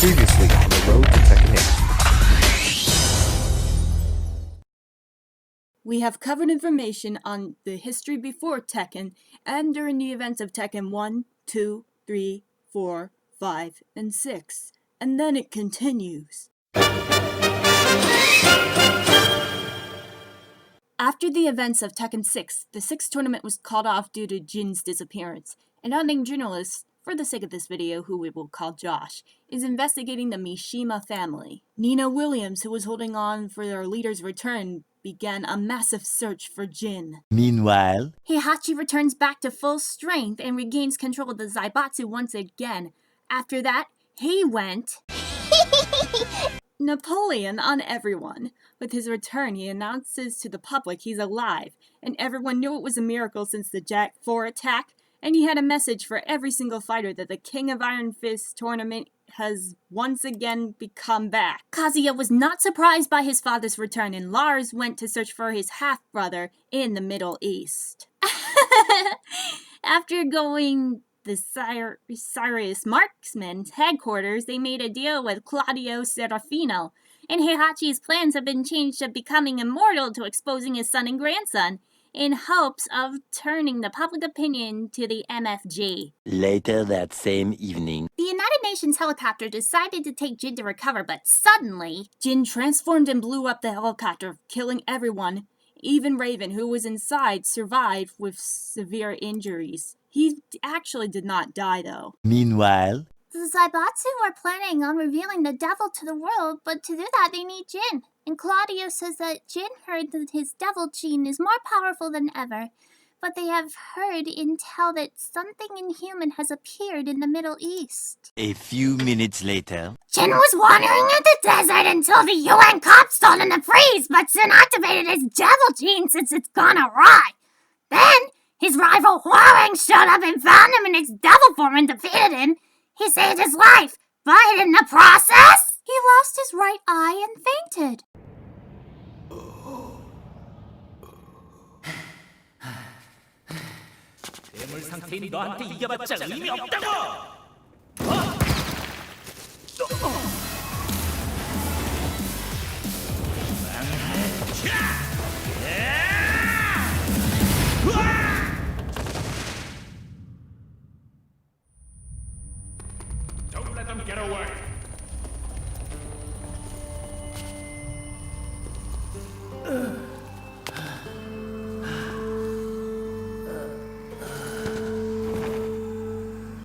Previously on the road to Tekken 8. We have covered information on the history before Tekken and during the events of Tekken 1, 2, 3, 4, 5, and 6. And then it continues. After the events of Tekken 6, the 6th tournament was called off due to Jin's disappearance. An unnamed journalist, for the sake of this video, who we will call Josh, is investigating the Mishima family. Nina Williams, who was holding on for their leader's return, began a massive search for Jin. Meanwhile, Heihachi returns back to full strength and regains control of the Zaibatsu once again. After that, he went Napoleon on everyone. With his return, he announces to the public he's alive, and everyone knew it was a miracle since the Jack 4 attack, and he had a message for every single fighter that the King of Iron Fist tournament has once again become back. Kazuya was not surprised by his father's return, and Lars went to search for his half-brother in the Middle East. After going the Cyrus Marksman's headquarters, they made a deal with Claudio Serafino, and Heihachi's plans have been changed to becoming immortal to exposing his son and grandson, in hopes of turning the public opinion to the MFG. later that same evening, The United Nations helicopter decided to take Jin to recover, but suddenly, Jin transformed and blew up the helicopter, killing everyone. Even Raven, who was inside, survived with severe injuries. He actually did not die, though. meanwhile, The Zaibatsu are planning on revealing the devil to the world, but to do that they need Jin. And Claudio says that Jin heard that his devil gene is more powerful than ever, but they have heard intel that something inhuman has appeared in the Middle East. a few minutes later, Jin was wandering in the desert until the UN cops told him to freeze, but soon activated his devil gene since it's gone awry. Then, his rival Huarang showed up and found him in his devil form and defeated him. He saved his life, but in the process, he lost his right eye and fainted. 괴물 상태인 너한테 이겨봤자 의미 없다고! Don't let them get away!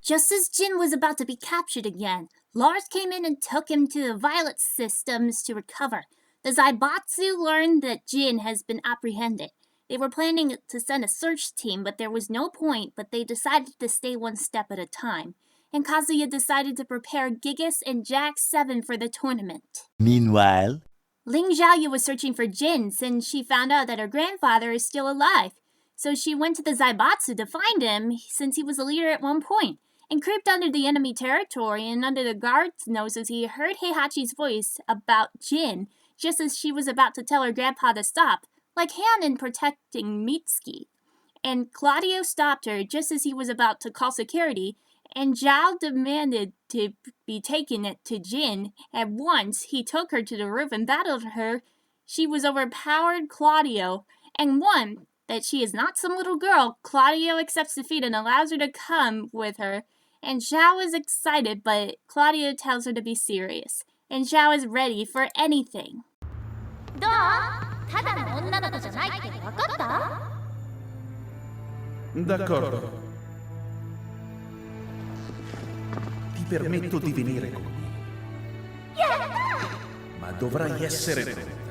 Just as Jin was about to be captured again, Lars came in and took him to the Violet systems to recover. The Zaibatsu learned that Jin has been apprehended. They were planning to send a search team, but there was no point, but they decided to stay one step at a time. And Kazuya decided to prepare Gigas and Jack 7 for the tournament. meanwhile, Ling Xiaoyu was searching for Jin since she found out that her grandfather is still alive. So she went to the Zaibatsu to find him since he was a leader at one point, and creeped under the enemy territory and under the guard's noses. He heard Heihachi's voice about Jin just as she was about to tell her grandpa to stop, like Hanon protecting Mitsuki. And Claudio stopped her just as he was about to call security, and Zhao demanded to be taken to Jin. At once, he took her to the roof and battled her. She was overpowered Claudio, and won that she is not some little girl. Claudio accepts defeat and allows her to come with her, and Zhao is excited, but Claudio tells her to be serious, and Zhao is ready for anything. どう？ただの女の子じゃないって分かった？ D'accordo. Ti permetto di venire con me. Ma dovrai essere pronta.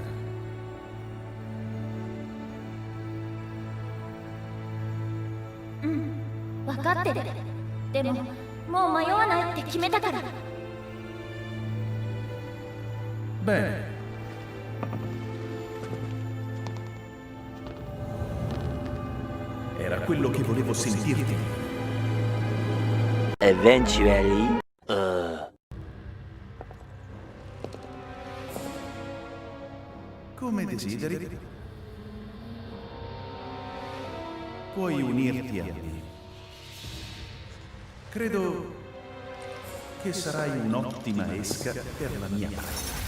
分かってる。でも、もう迷わないって決めたから。 Bene. Era quello che volevo sentirti. eventually, Come desideri. Puoi unirti a me. Credo che sarai un'ottima esca per la mia parte.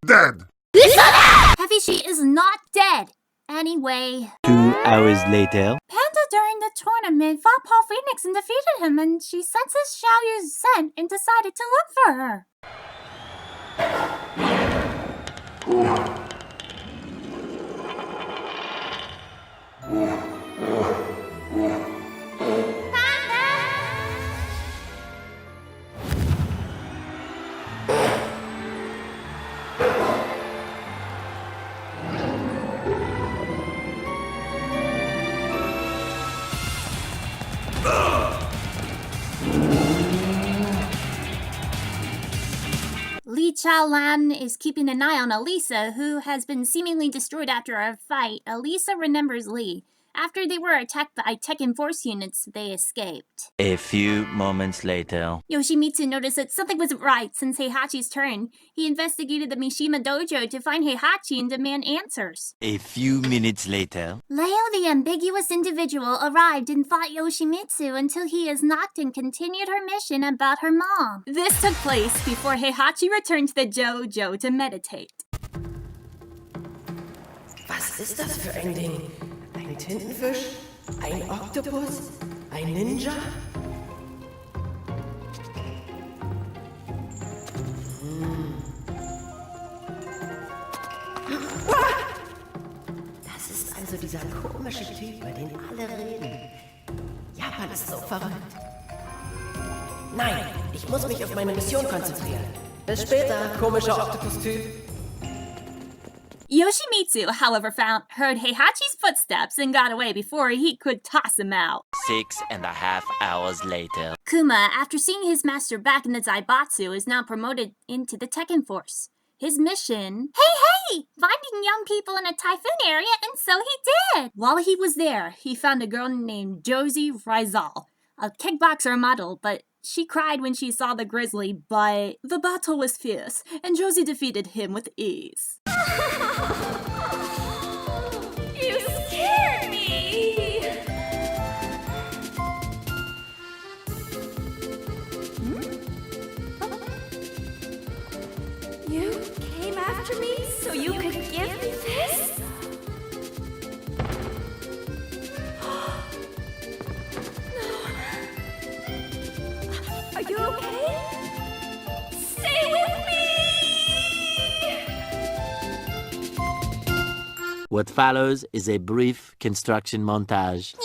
Dead! Heihachi is not dead. Anyway, 2 hours later. Panda during the tournament fought Paul Phoenix and defeated him, and she senses Xiao Yu's scent and decided to look for her. Li Chaolan is keeping an eye on Eliza, who has been seemingly destroyed after a fight. Eliza remembers Li. After they were attacked by Tekken Force units, they escaped. A few moments later. Yoshimitsu noticed that something wasn't right since Heihachi's turn. He investigated the Mishima dojo to find Heihachi and demand answers. A few minutes later. Leo, the ambiguous individual, arrived and fought Yoshimitsu until he is knocked and continued her mission about her mom. This took place before Heihachi returned to the dojo to meditate. Was ist das für ein Ding? Ein Tintenfisch? Ein Oktopus? Ein Ninja? Das ist also dieser komische Typ, über den alle reden. Japan ist so verrückt. Nein, ich muss mich auf meine Mission konzentrieren. Bis später, komischer Oktopus-Typ. Yoshimitsu, however, heard Heihachi's footsteps and got away before he could toss him out. 6.5 hours later. Kuma, after seeing his master back in the Zaibatsu, is now promoted into the Tekken Force. His mission... Hey! Finding young people in a typhoon area, and so he did! While he was there, he found a girl named Josie Rizal, a kickboxer model, but she cried when she saw the grizzly, but the battle was fierce, and Josie defeated him with ease. You scared me! You came after me so you could give me this? Are you okay? Stay with me! What follows is a brief construction montage.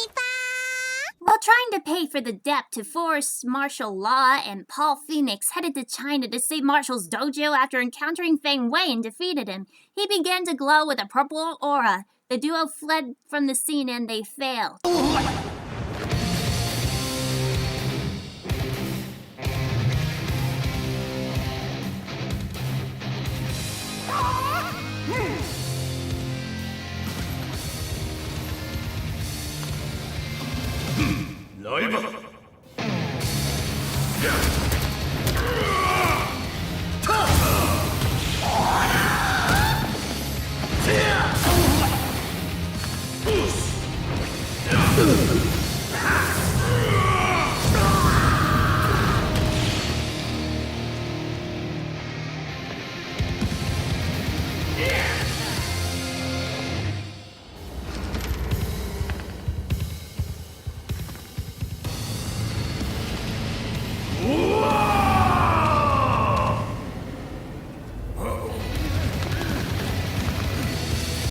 While trying to pay for the debt to force martial law, and Paul Phoenix headed to China to save Marshall's dojo after encountering Feng Wei and defeated him, he began to glow with a purple aura. The duo fled from the scene and they failed.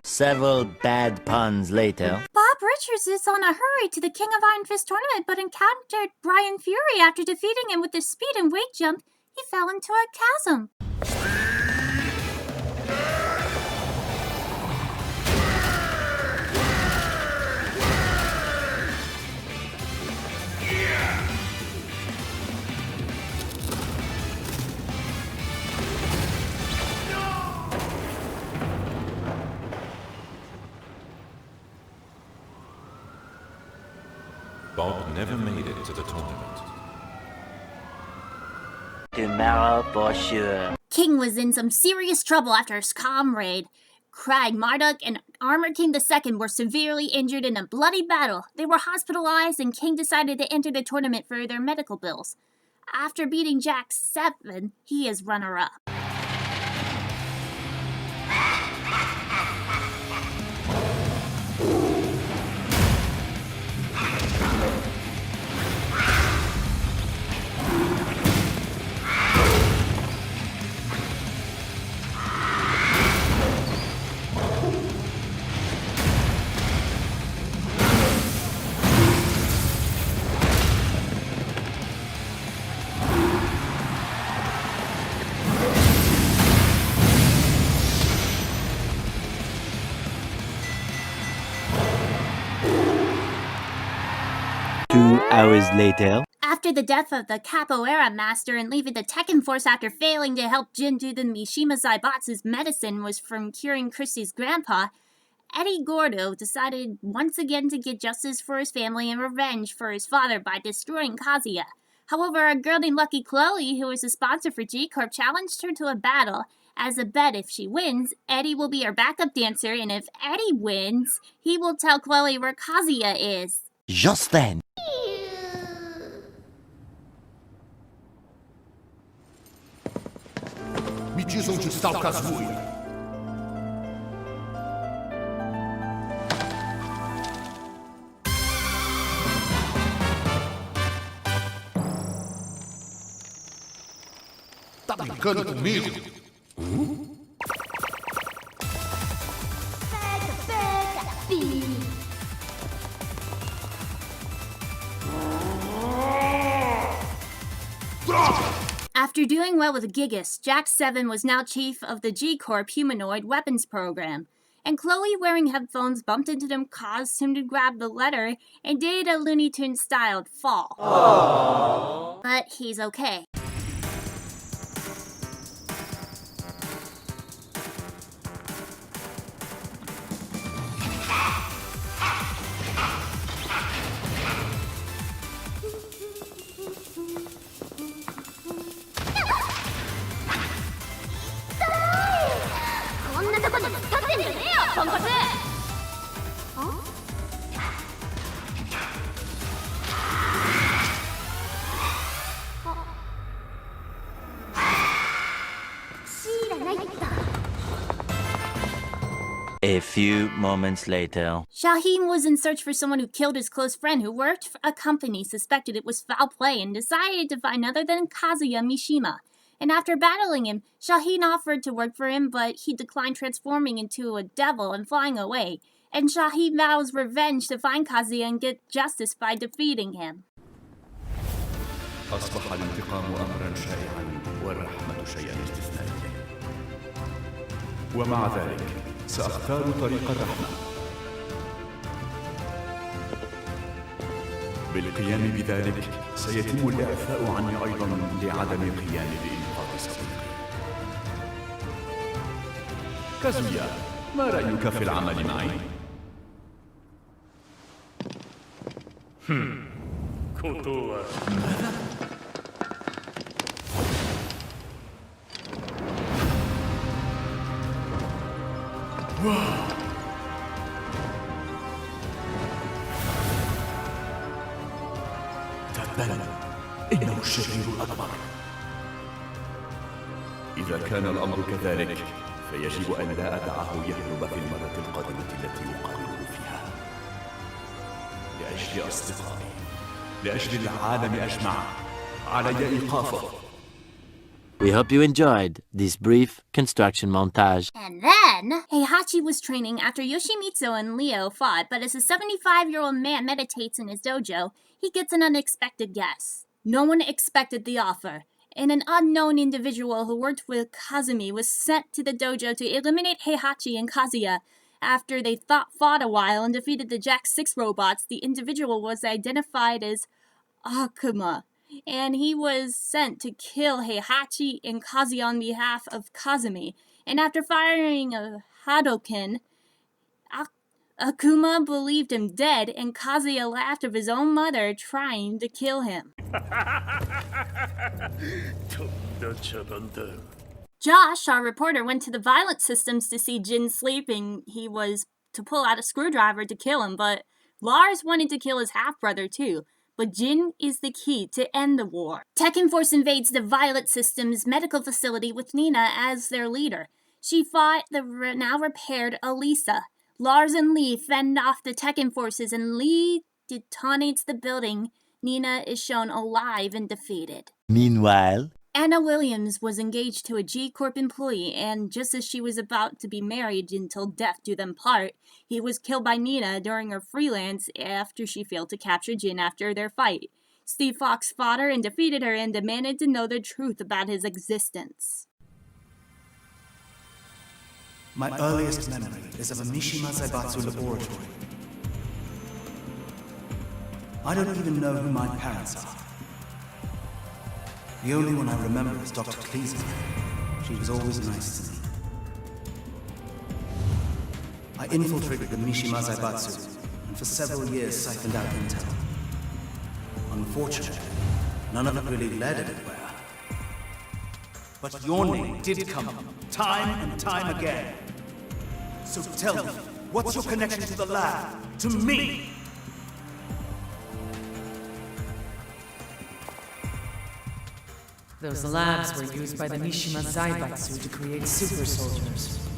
Several bad puns later. Bob Richards is on a hurry to the King of Iron Fist tournament, but encountered Brian Fury after defeating him with his speed and weight jump. He fell into a chasm. Bob never made it to the tournament. Tomorrow for sure. King was in some serious trouble after his comrade, Craig Marduk, and Armor King II were severely injured in a bloody battle. They were hospitalized, and King decided to enter the tournament for their medical bills. After beating Jack 7, he is runner-up. Hours later. After the death of the Capoeira master and leaving the Tekken force after failing to help Jin do the Mishima Zaibatsu's medicine was from curing Christy's grandpa, Eddie Gordo decided once again to get justice for his family and revenge for his father by destroying Kazuya. However, a girl named Lucky Chloe, who is a sponsor for G-Corp, challenged her to a battle. As a bet, if she wins, Eddie will be her backup dancer, and if Eddie wins, he will tell Chloe where Kazuya is. Just then. Gdzie są ci stałka zwój? Tá brincando comigo? After doing well with Gigas, Jack 7 was now chief of the G-Corp humanoid weapons program, and Chloe wearing headphones bumped into him, caused him to grab the letter, and did a Looney Tunes styled fall. Aww. But he's okay. A few moments later. Shaheen was in search for someone who killed his close friend who worked for a company suspected it was foul play and decided to find other than Kazuya Mishima. And after battling him, Shaheen offered to work for him, but he declined transforming into a devil and flying away. And Shaheen vows revenge to find Kazuya and get justice by defeating him. أصبح الانتقام أمرا شائعا والرحمة شيئا استثنائيا ومع ذلك سأختار طريق الرحمة بالقيام بذلك سيتم الإعفاء عني أيضا لعدم قيامي بإنقاذ صديقي كازويا ما رأيك في العمل معي؟ تبا إنه الشرير الأكبر إذا كان الأمر كذلك فيجب أن لا أدعه يهرب في المرة القادمة التي يقابله فيها لأجل أصدقائي لأجل العالم أجمع علي إيقافه. We hope you enjoyed this brief construction montage. And then, Heihachi was training after Yoshimitsu and Leo fought, but as a 75-year-old man meditates in his dojo, he gets an unexpected guess. No one expected the offer, and an unknown individual who worked with Kazumi was sent to the dojo to eliminate Heihachi and Kazuya. After they fought a while and defeated the Jack 6 robots, the individual was identified as Akuma, and he was sent to kill Heihachi and Kazuya on behalf of Kazumi. And after firing a Hadoken, Akuma believed him dead, and Kazuya laughed of his own mother trying to kill him. Josh, our reporter, went to the violence systems to see Jin sleeping. He was to pull out a screwdriver to kill him, but Lars wanted to kill his half-brother too. But Jin is the key to end the war. Tekken Force invades the Violet Systems medical facility with Nina as their leader. She fought the now repaired Eliza. Lars and Lee fend off the Tekken forces and Lee detonates the building. Nina is shown alive and defeated. Meanwhile, Anna Williams was engaged to a G-Corp employee, and just as she was about to be married until death do them part, he was killed by Nina during her freelance after she failed to capture Jin after their fight. Steve Fox fought her and defeated her and demanded to know the truth about his existence. My earliest memory is of a Mishima Zaibatsu laboratory. I don't even know who my parents are. The only one I remember is Dr. Kazama. She was always nice to me. I infiltrated the Mishima Zaibatsu, and for several years siphoned out intel. Unfortunately, none of it really led anywhere. But your name did come up, time and time again. So tell me, what's your connection to the lab? To me? Those labs were used by the Mishima Zaibatsu to create super soldiers.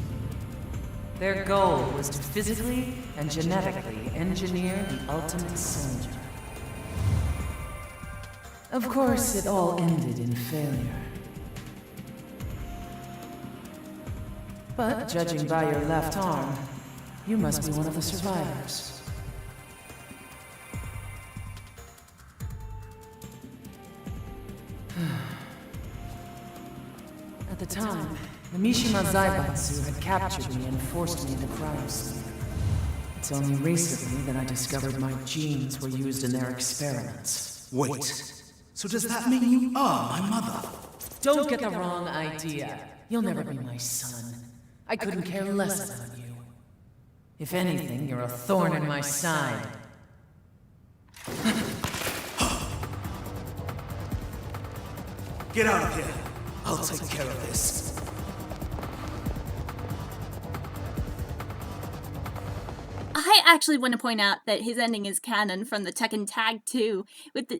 Their goal was to physically and genetically engineer the ultimate soldier. Of course, it all ended in failure. But judging by your left arm, you must be one of the survivors. At the time, the Mishima Zaibatsu had captured me and forced me into cryosleep. It's only recently that I discovered my genes were used in their experiments. Wait, so does that mean you are my mother? Don't get the wrong idea. You'll never be my son. I couldn't care less about you. If anything, you're a thorn in my side. Get out of here. I'll take care of this. I actually want to point out that his ending is canon from the Tekken Tag 2,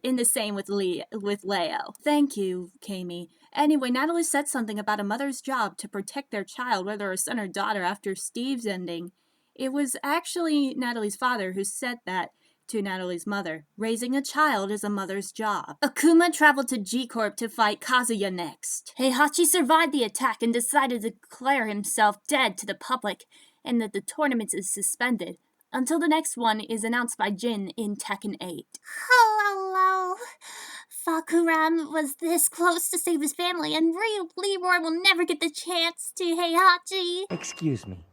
in the same with Leo. Thank you, Kami. Anyway, Natalie said something about a mother's job to protect their child, whether a son or daughter, after Steve's ending. It was actually Natalie's father who said that to Natalie's mother. Raising a child is a mother's job. Akuma traveled to G-Corp to fight Kazuya next. Heihachi survived the attack and decided to declare himself dead to the public, and that the tournament is suspended until the next one is announced by Jin in Tekken 8. Hello. Fakuran was this close to save his family, and Leroy will never get the chance to Heihachi. Excuse me.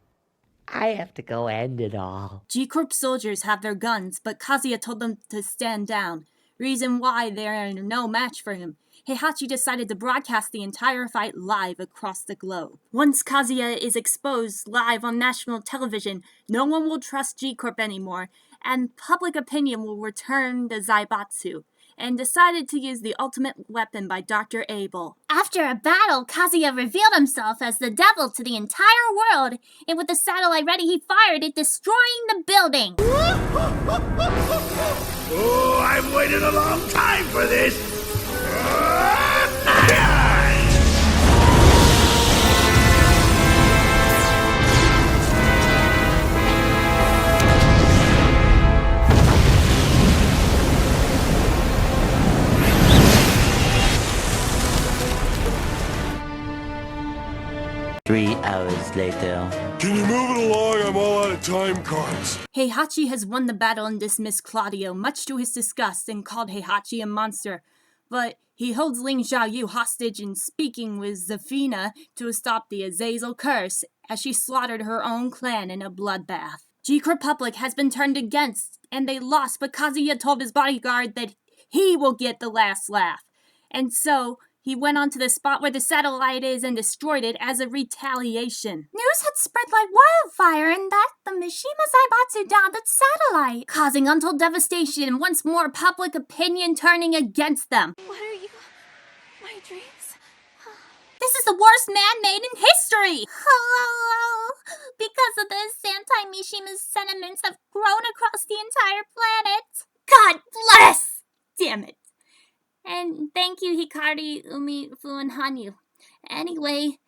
I have to go end it all. G-Corp soldiers have their guns, but Kazuya told them to stand down. Reason why they are no match for him. Heihachi decided to broadcast the entire fight live across the globe. Once Kazuya is exposed live on national television, no one will trust G-Corp anymore, and public opinion will return the Zaibatsu, and decided to use the ultimate weapon by Dr. Abel. After a battle, Kazuya revealed himself as the devil to the entire world, and with the satellite ready, he fired it, destroying the building. Oh, I've waited a long time for this! 3 hours later. Can you move it along? I'm all out of time cards. Heihachi has won the battle and dismissed Claudio, much to his disgust, and called Heihachi a monster. But he holds Ling Xiaoyu hostage and speaking with Zafina to stop the Azazel curse, as she slaughtered her own clan in a bloodbath. G-Corp Public has been turned against, and they lost, but Kazuya told his bodyguard that he will get the last laugh. And so, he went on to the spot where the satellite is and destroyed it as a retaliation. News had spread like wildfire, and that the Mishima Zaibatsu downed the satellite, causing untold devastation and once more public opinion turning against them. What are you? My dreams? The This is the worst man-made in history! Hello! Because of this, Anti-Mishima's sentiments have grown across the entire planet. God bless! Damn it. And thank you, Hikari, Umi, Fu, and Hanyu. Anyway,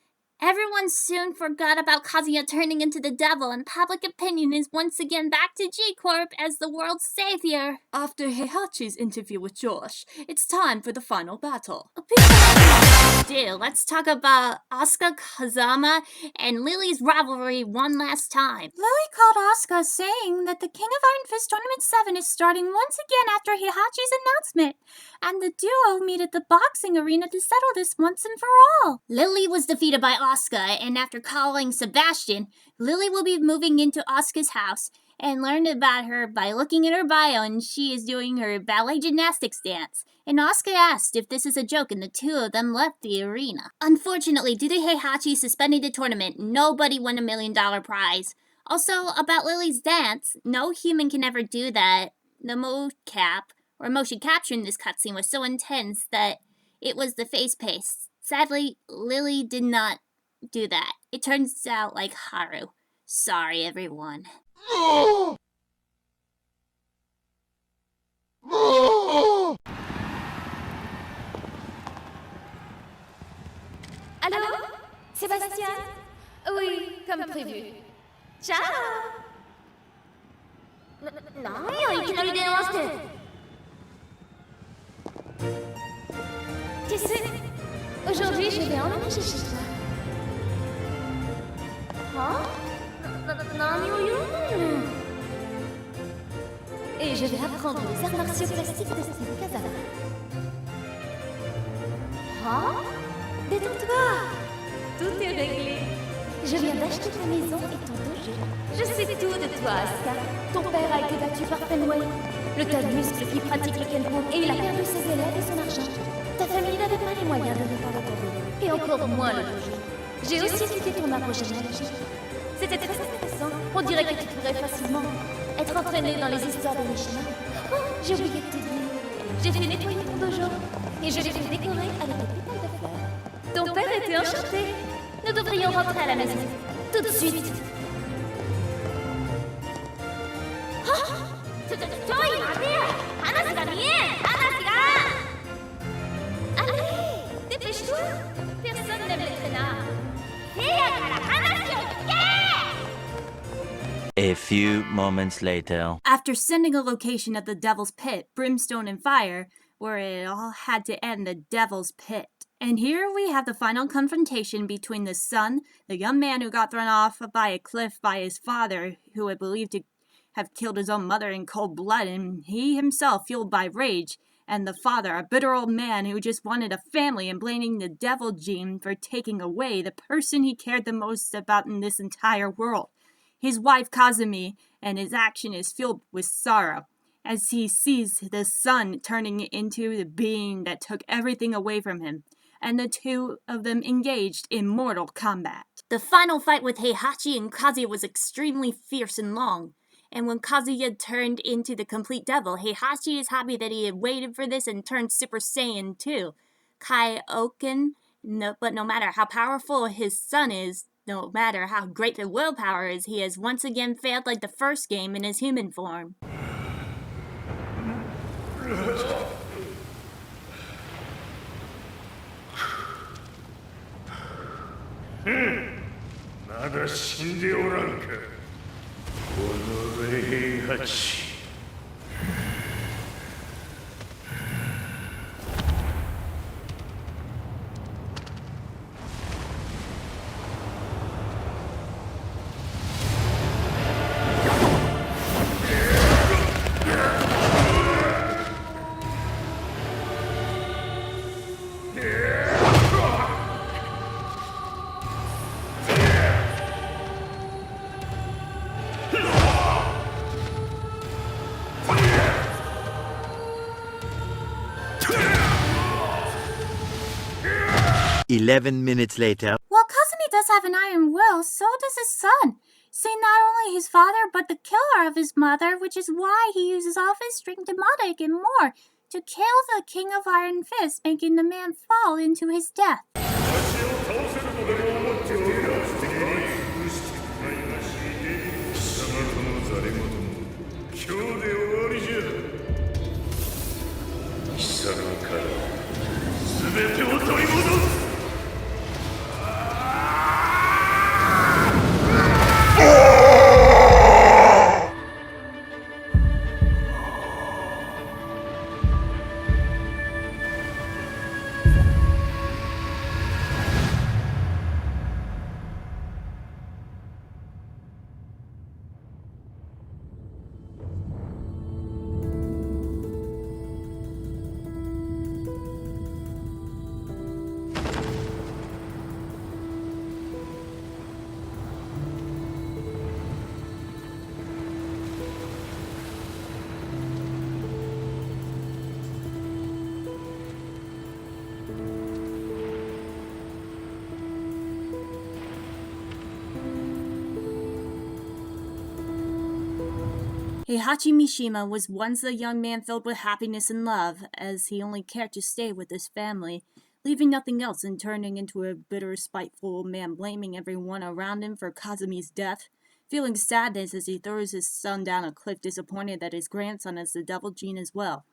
everyone soon forgot about Kazuya turning into the devil, and public opinion is once again back to G-Corp as the world's savior. After Heihachi's interview with Josh, it's time for the final battle. Let's talk about Asuka, Kazama, and Lily's rivalry one last time. Lily called Asuka, saying that the King of Iron Fist Tournament 7 is starting once again after Heihachi's announcement, and the duo meet at the boxing arena to settle this once and for all. Lily was defeated by Asuka, and after calling Sebastian, Lily will be moving into Asuka's house and learned about her by looking at her bio, and she is doing her ballet gymnastics dance. And Asuka asked if this is a joke, and the two of them left the arena. Unfortunately, due to Heihachi suspending the tournament, nobody won a $1 million prize. Also, about Lily's dance, no human can ever do that. The mocap, or motion capture in this cutscene, was so intense that it was the face paste. Sadly, Lily did not do that. It turns out like Haru. Sorry, everyone. Allô? Sébastien? Oui, comme prévu. Ciao! Tu sais, aujourd'hui je vais emménager chez toi. Hein? Et je vais apprendre les arts martiaux classiques de style Kazama. Hein? Détends-toi! Tout est réglé. Je viens d'acheter ta maison et ton dojo. Je sais tout de toi, Asuka. Ton père a été battu par Fenway, le tas de muscles qui pratique le Kenpo, et il a perdu ses élèves et son argent. Ta famille n'avait pas les moyens de répondre à ton dojo, et encore moins le dojo. J'ai aussi étudié ton approche généalogique. C'était très intéressant. On dirait que tu pourrais facilement être entraîné dans les histoires de Mishima. Oh, j'ai oublié de te dire. J'ai fait nettoyer ton dojo, et je l'ai fait décorer avec des pétales de fleurs. Ton père était enchanté. Nous devrions rentrer à la maison. Tout de suite. Allez, dépêche-toi. Personne n'aime les traînards. A few moments later. After sending a location at the Devil's Pit, Brimstone and Fire, where it all had to end, the Devil's Pit. And here we have the final confrontation between the son, the young man who got thrown off by a cliff by his father, who had believed to have killed his own mother in cold blood, and he himself fueled by rage, and the father, a bitter old man who just wanted a family and blaming the devil gene for taking away the person he cared the most about in this entire world. His wife Kazumi, and his action is filled with sorrow as he sees the son turning into the being that took everything away from him, and the two of them engaged in mortal combat. The final fight with Heihachi and Kazuya was extremely fierce and long, and when Kazuya turned into the complete devil, Heihachi is happy that he had waited for this and turned Super Saiyan 2. Kaioken, but no matter how powerful his son is, no matter how great the willpower is, he has once again failed like the first game in his human form. 나다 신데 오란가 오늘의 heihachi. "11 minutes later." Well, Kazumi does have an iron will, so does his son. See, not only his father, but the killer of his mother, which is why he uses all of his strength demonic and more to kill the King of Iron Fist, making the man fall into his death. Heihachi Mishima was once a young man filled with happiness and love, as he only cared to stay with his family, leaving nothing else and turning into a bitter, spiteful man, blaming everyone around him for Kazumi's death, feeling sadness as he throws his son down a cliff, disappointed that his grandson has the devil gene as well,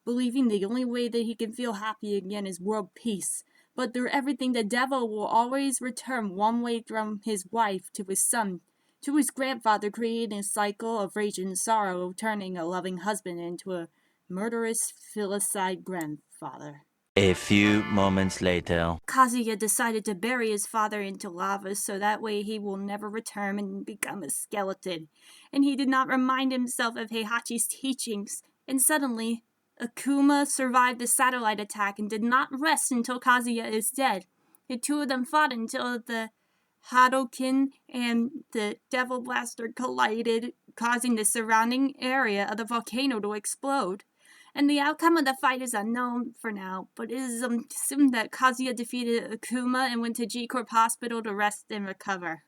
believing the only way that he can feel happy again is world peace. But through everything, the devil will always return one way from his wife to his son, to his grandfather, creating a cycle of rage and sorrow, turning a loving husband into a murderous, filicide grandfather. A few moments later. Kazuya decided to bury his father into lava so that way he will never return and become a skeleton. And he did not remind himself of Heihachi's teachings. And suddenly, Akuma survived the satellite attack and did not rest until Kazuya is dead. The two of them fought until the Hadoken and the Devil Blaster collided, causing the surrounding area of the volcano to explode. And the outcome of the fight is unknown for now, but it is assumed that Kazuya defeated Akuma and went to G-Corp Hospital to rest and recover.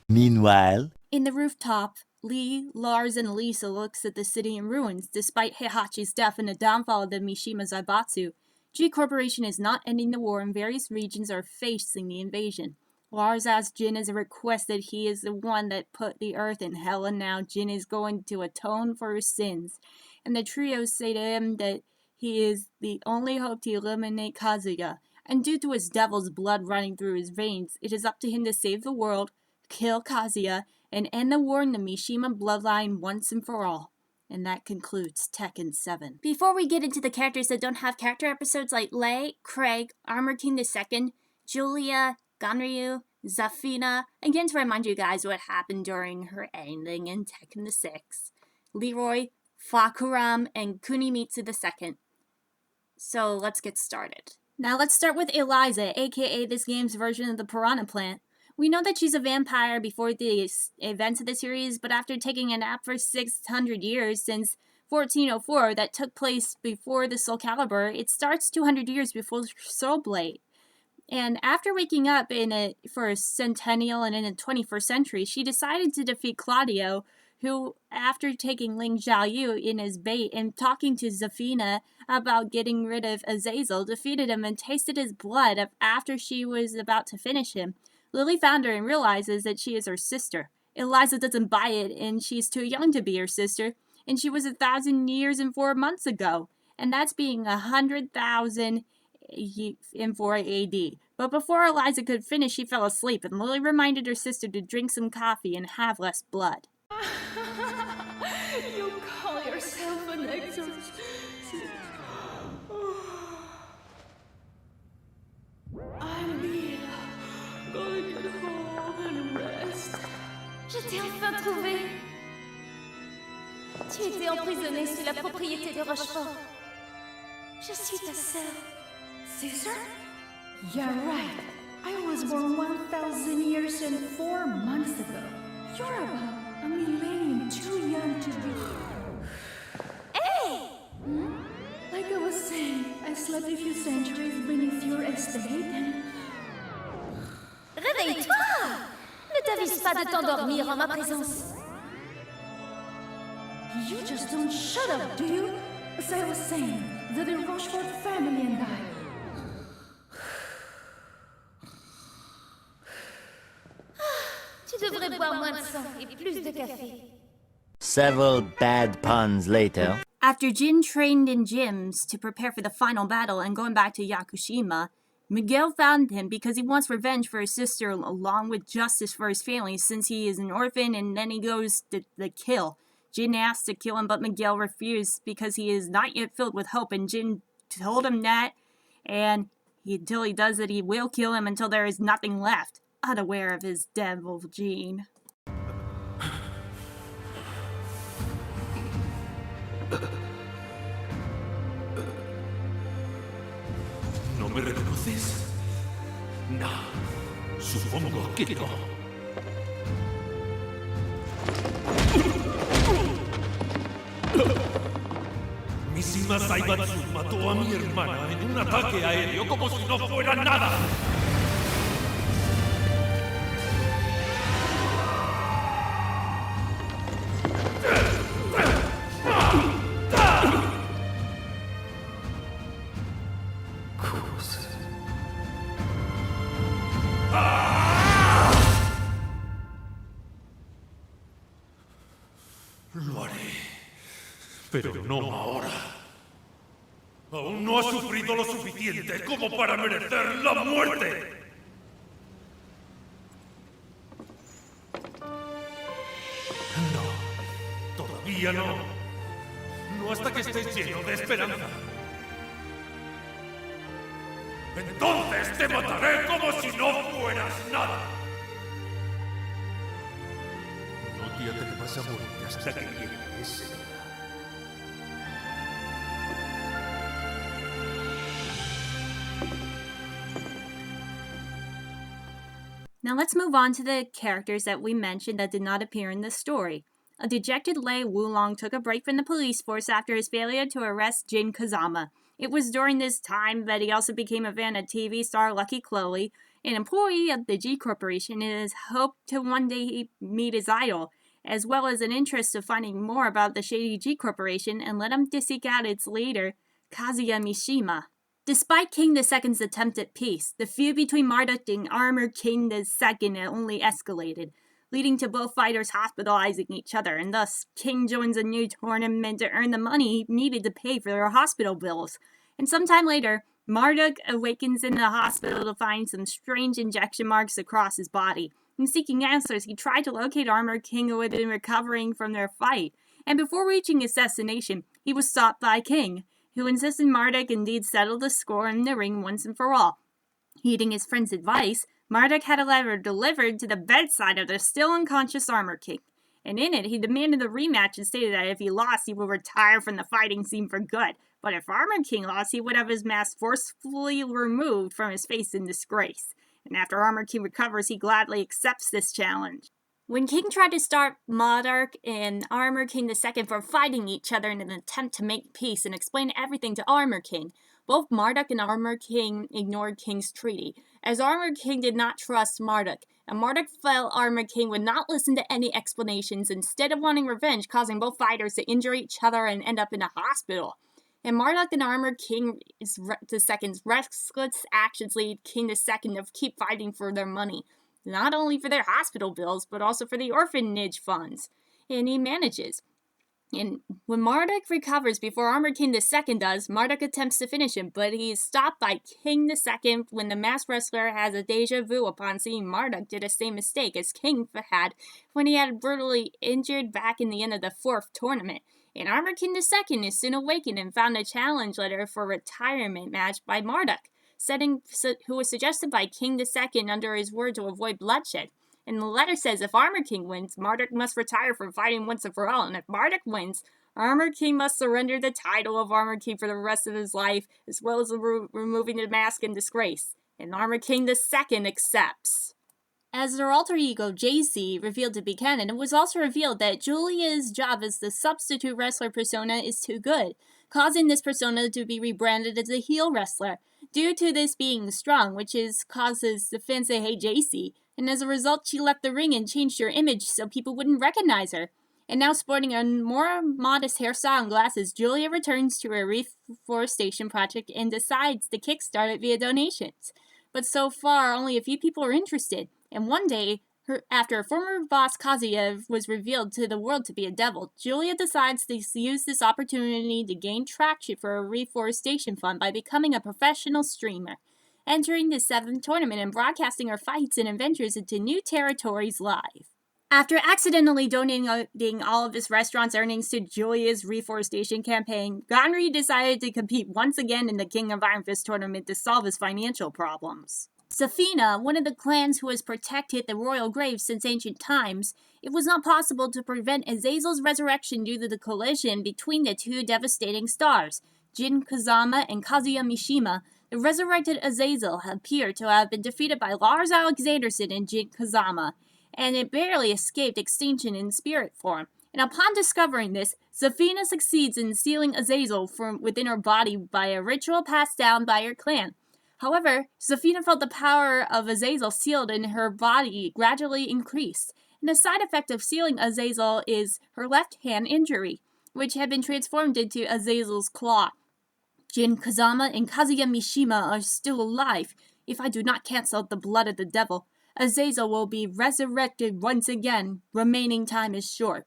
Meanwhile, in the rooftop, Lee, Lars, and Elisa looks at the city in ruins. Despite Heihachi's death and the downfall of the Mishima Zaibatsu, G Corporation is not ending the war and various regions are facing the invasion. Lars asks Jin as a request that he is the one that put the earth in hell, and now Jin is going to atone for his sins. And the trio say to him that he is the only hope to eliminate Kazuya, and due to his devil's blood running through his veins, it is up to him to save the world, kill Kazuya, and end the war in the Mishima bloodline once and for all. And that concludes Tekken 7. Before we get into the characters that don't have character episodes like Lei, Craig, Armor King II, Julia, Ganryu, Zafina, again to remind you guys what happened during her ending in Tekken 6, Leroy, Fakuram, and Kunimitsu II. So let's get started. Now let's start with Eliza, aka this game's version of the Piranha Plant. We know that she's a vampire before the events of the series, but after taking a nap for 600 years since 1404 that took place before the Soul Calibur, it starts 200 years before Soul Blade. And after waking up for a centennial and in the 21st century, she decided to defeat Claudio, who, after taking Ling Xiaoyu in his bait and talking to Zafina about getting rid of Azazel, defeated him and tasted his blood after she was about to finish him. Lily found her and realizes that she is her sister. Eliza doesn't buy it, and she's too young to be her sister, and she was 1,000 years and 4 months ago, and that's being 100,000 in 4 AD. But before Eliza could finish, she fell asleep, and Lily reminded her sister to drink some coffee and have less blood. You call yourself an exorcist? I'm Bill. Go get home and rest. Je t'ai enfin trouvé. Tu étais emprisonnée sous la propriété de Rochefort. Je suis ta sœur. Caesar? Yeah, right. I was born 1,000 years and 4 months ago. You're about a millennium too young to be... Hey! Like I was saying, I slept a few centuries beneath your estate and... Réveille-toi! Ne t'avise pas de t'endormir en ma présence. You just don't shut up, do you? As I was saying, the Rochefort family and I... boire moins de sang et plus de café. Several bad puns later. After Jin trained in gyms to prepare for the final battle and going back to Yakushima, Miguel found him because he wants revenge for his sister along with justice for his family since he is an orphan, and then he goes to the kill. Jin asked to kill him, but Miguel refused because he is not yet filled with hope, and Jin told him that, and until he does it, he will kill him until there is nothing left, unaware of his devil gene. ¿No me reconoces? No, supongo que no. Mishima Zaibatsu mató a mi hermana en un ataque aéreo como si no fuera nada. Lo haré, pero no ahora. Aún no ha sufrido lo suficiente como para merecer la muerte. No, todavía no. No hasta que estés lleno de esperanza. Entonces te mataré como si no fueras nada. No te atrevas a morir hasta que llegue ese día. Now let's move on to the characters that we mentioned that did not appear in the story. A dejected Lei Wulong took a break from the police force after his failure to arrest Jin Kazama. It was during this time that he also became a fan of TV star Lucky Chloe, an employee of the G Corporation, and his hope to one day meet his idol, as well as an interest of finding more about the shady G Corporation and led him to seek out its leader, Kazuya Mishima. Despite King II's attempt at peace, the feud between Marduk and Armor King II only escalated, leading to both fighters hospitalizing each other, and thus King joins a new tournament to earn the money he needed to pay for their hospital bills. And sometime later, Marduk awakens in the hospital to find some strange injection marks across his body. In seeking answers, he tried to locate Armor King, who had been recovering from their fight, and before reaching his destination, he was stopped by King, who insisted Marduk indeed settle the score in the ring once and for all. Heeding his friend's advice, Marduk had a letter delivered to the bedside of the still unconscious Armor King, and in it he demanded a rematch and stated that if he lost, he would retire from the fighting scene for good, but if Armor King lost, he would have his mask forcefully removed from his face in disgrace. And after Armor King recovers, he gladly accepts this challenge. When King tried to stop Marduk and Armor King II from fighting each other in an attempt to make peace and explain everything to Armor King, both Marduk and Armor King ignored King's treaty, as Armor King did not trust Marduk, and Marduk felt Armor King would not listen to any explanations, instead of wanting revenge, causing both fighters to injure each other and end up in a hospital. And Marduk and Armor King II's restless actions lead King II to keep fighting for their money, not only for their hospital bills, but also for the orphanage funds. And he manages. And when Marduk recovers before Armor King II does, Marduk attempts to finish him, but he is stopped by King II when the masked wrestler has a deja vu upon seeing Marduk did the same mistake as King had when he had brutally injured back in the end of the 4th tournament. And Armor King II is soon awakened and found a challenge letter for a retirement match by Marduk, who was suggested by King II under his word to avoid bloodshed. And the letter says if Armor King wins, Marduk must retire from fighting once and for all, and if Marduk wins, Armor King must surrender the title of Armor King for the rest of his life, as well as removing the mask in disgrace. And Armor King II accepts. As their alter ego, JC, revealed to be canon, it was also revealed that Julia's job as the substitute wrestler persona is too good, causing this persona to be rebranded as a heel wrestler, due to this being strong, which causes the fans to hate JC, and as a result she left the ring and changed her image so people wouldn't recognize her. And now sporting a more modest hairstyle and glasses, Julia returns to her reforestation project and decides to kickstart it via donations. But so far, only a few people are interested, and one day, After her former boss Kazuya was revealed to the world to be a devil, Julia decides to use this opportunity to gain traction for a reforestation fund by becoming a professional streamer, entering the 7th tournament and broadcasting her fights and adventures into new territories live. After accidentally donating all of his restaurant's earnings to Julia's reforestation campaign, Gonri decided to compete once again in the King of Iron Fist tournament to solve his financial problems. Zephyr, one of the clans who has protected the royal graves since ancient times, it was not possible to prevent Azazel's resurrection due to the collision between the two devastating stars, Jin Kazama and Kazuya Mishima. The resurrected Azazel appeared to have been defeated by Lars Alexanderson and Jin Kazama, and it barely escaped extinction in spirit form. And upon discovering this, Zephyr succeeds in sealing Azazel from within her body by a ritual passed down by her clan. However, Zephyr felt the power of Azazel sealed in her body gradually increased, and the side effect of sealing Azazel is her left hand injury, which had been transformed into Azazel's claw. Jin Kazama and Kazuya Mishima are still alive. If I do not cancel the blood of the devil, Azazel will be resurrected once again. Remaining time is short.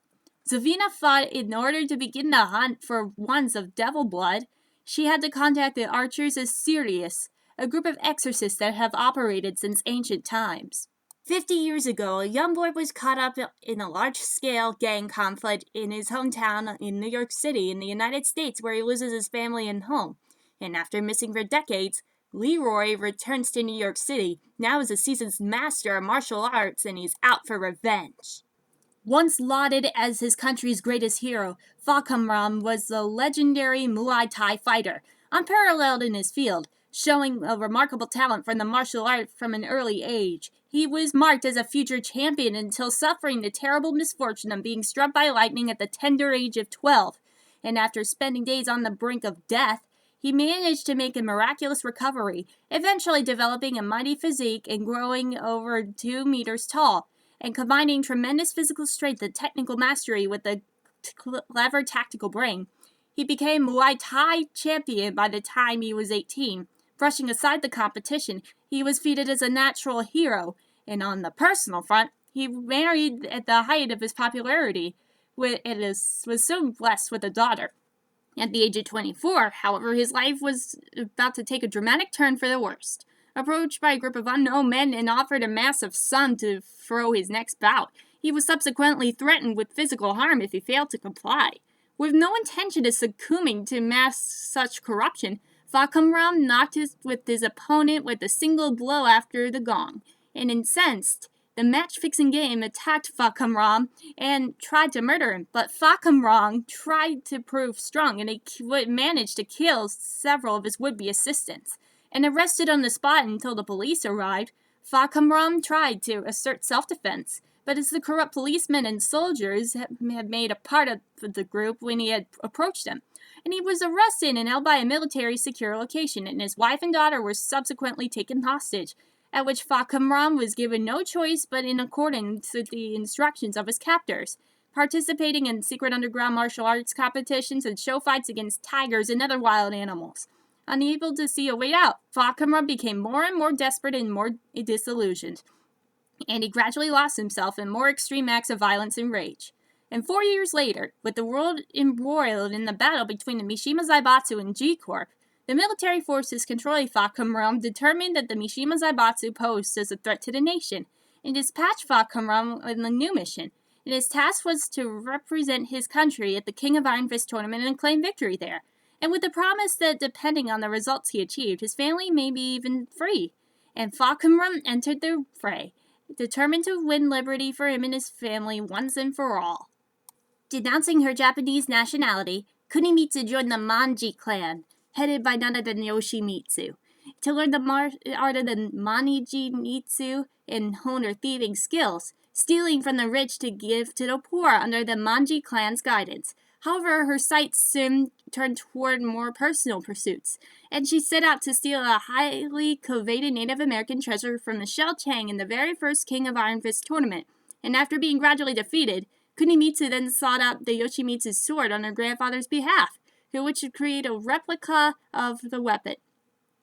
Zephyr thought in order to begin the hunt for wands of devil blood, she had to contact the Archers of Sirius, a group of exorcists that have operated since ancient times. 50 years ago, a young boy was caught up in a large-scale gang conflict in his hometown in New York City in the United States, where he loses his family and home. And after missing for decades, Leroy returns to New York City, now as a seasoned master of martial arts, and he's out for revenge. Once lauded as his country's greatest hero, Fakamram was the legendary Muay Thai fighter, unparalleled in his field, showing a remarkable talent for the martial art from an early age. He was marked as a future champion until suffering the terrible misfortune of being struck by lightning at the tender age of 12, and after spending days on the brink of death, he managed to make a miraculous recovery, eventually developing a mighty physique and growing over 2 meters tall, and combining tremendous physical strength and technical mastery with a clever tactical brain. He became Muay Thai champion by the time he was 18. Brushing aside the competition, he was feted as a natural hero, and on the personal front, he married at the height of his popularity, and was so blessed with a daughter. At the age of 24, however, his life was about to take a dramatic turn for the worst. Approached by a group of unknown men and offered a massive sum to throw his next bout, he was subsequently threatened with physical harm if he failed to comply. With no intention of succumbing to such corruption, Fakamram knocked with his opponent with a single blow after the gong, and incensed, the match-fixing game attacked Fakamram and tried to murder him, but Fakamram tried to prove strong and he managed to kill several of his would-be assistants. And arrested on the spot until the police arrived, Fakamram tried to assert self-defense, but as the corrupt policemen and soldiers had made a part of the group when he had approached them, and he was arrested and held by a military secure location, and his wife and daughter were subsequently taken hostage, at which Fakamram was given no choice but in accordance with the instructions of his captors, participating in secret underground martial arts competitions and show fights against tigers and other wild animals. Unable to see a way out, Fakamram became more and more desperate and more disillusioned, and he gradually lost himself in more extreme acts of violence and rage. And 4 years later, with the world embroiled in the battle between the Mishima Zaibatsu and G-Corp, the military forces controlling Fakamram determined that the Mishima Zaibatsu posed as a threat to the nation, and dispatched Fakamram on a new mission. And his task was to represent his country at the King of Iron Fist tournament and claim victory there, and with the promise that depending on the results he achieved, his family may be even free. And Fakamram entered the fray, determined to win liberty for him and his family once and for all. Denouncing her Japanese nationality, Kunimitsu joined the Manji clan, headed by none other than Yoshimitsu, to learn the art of the Manji-mitsu and hone her thieving skills, stealing from the rich to give to the poor under the Manji clan's guidance. However, her sights soon turned toward more personal pursuits, and she set out to steal a highly coveted Native American treasure from Michelle Chang in the very first King of Iron Fist tournament, and after being gradually defeated, Kunimitsu then sought out the Yoshimitsu's sword on her grandfather's behalf, which would create a replica of the weapon.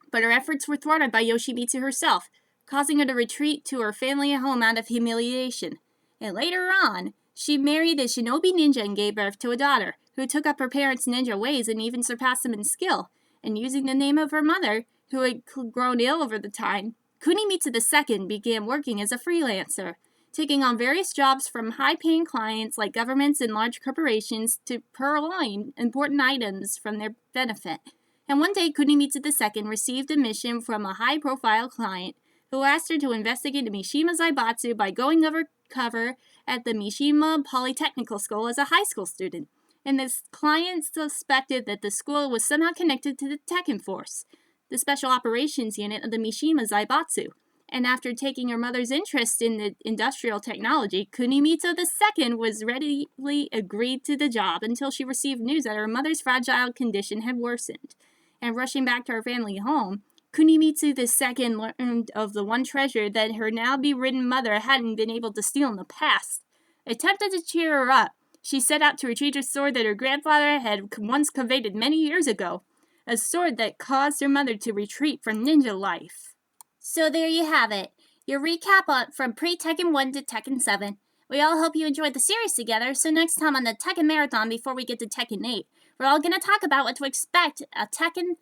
But her efforts were thwarted by Yoshimitsu herself. causing her to retreat to her family home out of humiliation. And later on, she married a shinobi ninja and gave birth to a daughter, who took up her parents' ninja ways and even surpassed them in skill. And using the name of her mother, who had grown ill over the time, Kunimitsu II began working as a freelancer, taking on various jobs from high-paying clients like governments and large corporations to purloin important items from their benefit. And one day, Kunimitsu II received a mission from a high-profile client who asked her to investigate the Mishima Zaibatsu by going undercover at the Mishima Polytechnical School as a high school student. And this client suspected that the school was somehow connected to the Tekken Force, the special operations unit of the Mishima Zaibatsu. And after taking her mother's interest in the industrial technology, Kunimitsu II was readily agreed to the job until she received news that her mother's fragile condition had worsened. And rushing back to her family home, Kunimitsu II learned of the one treasure that her now bedridden mother hadn't been able to steal in the past. Attempting to cheer her up, she set out to retrieve a sword that her grandfather had once coveted many years ago, a sword that caused her mother to retreat from ninja life. So there you have it, your recap from pre-Tekken 1 to Tekken 7. We all hope you enjoyed the series together, so next time on the Tekken Marathon before we get to Tekken 8, we're all going to talk about what to expect at a Tekken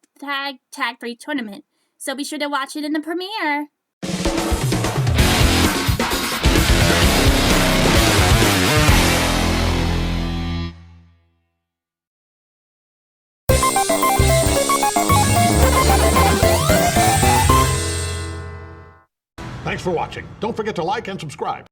Tag 3 tournament. So be sure to watch it in the premiere. Thanks for watching. Don't forget to like and subscribe.